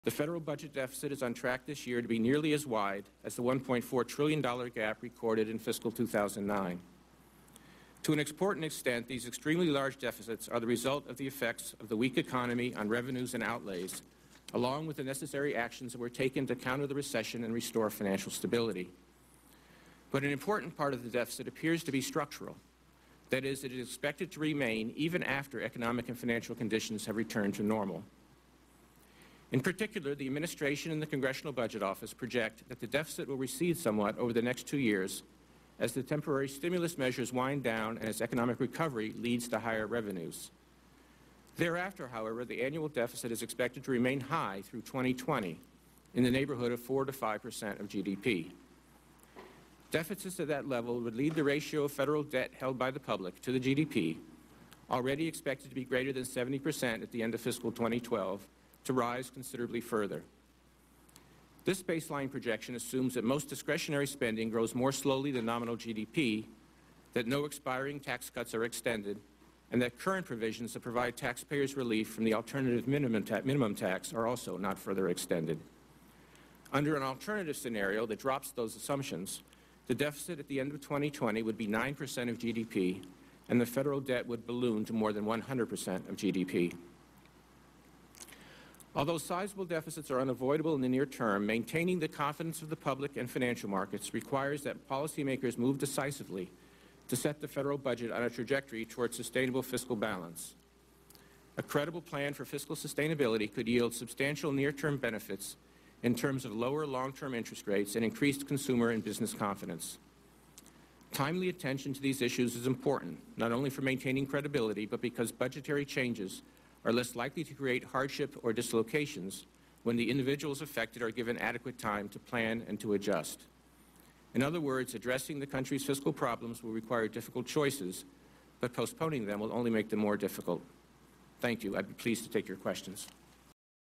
The federal budget deficit is on track this year to be nearly as wide as the $1.4 trillion gap recorded in fiscal 2009. To an important extent, these extremely large deficits are the result of the effects of the weak economy on revenues and outlays, along with the necessary actions that were taken to counter the recession and restore financial stability. But an important part of the deficit appears to be structural. That is, it is expected to remain even after economic and financial conditions have returned to normal. In particular, the administration and the Congressional Budget Office project that the deficit will recede somewhat over the next 2 years as the temporary stimulus measures wind down and as economic recovery leads to higher revenues. Thereafter, however, the annual deficit is expected to remain high through 2020, in the neighborhood of 4 to 5% of GDP. Deficits at that level would lead the ratio of federal debt held by the public to the GDP, already expected to be greater than 70% at the end of fiscal 2012, to rise considerably further. This baseline projection assumes that most discretionary spending grows more slowly than nominal GDP, that no expiring tax cuts are extended, and that current provisions that provide taxpayers relief from the alternative minimum tax are also not further extended. Under an alternative scenario that drops those assumptions, the deficit at the end of 2020 would be 9% of GDP, and the federal debt would balloon to more than 100% of GDP. Although sizable deficits are unavoidable in the near term, maintaining the confidence of the public and financial markets requires that policymakers move decisively to set the federal budget on a trajectory towards sustainable fiscal balance. A credible plan for fiscal sustainability could yield substantial near-term benefits in terms of lower long-term interest rates and increased consumer and business confidence. Timely attention to these issues is important, not only for maintaining credibility, but because budgetary changes are less likely to create hardship or dislocations when the individuals affected are given adequate time to plan and to adjust. In other words, addressing the country's fiscal problems will require difficult choices, but postponing them will only make them more difficult. Thank you. I'd be pleased to take your questions.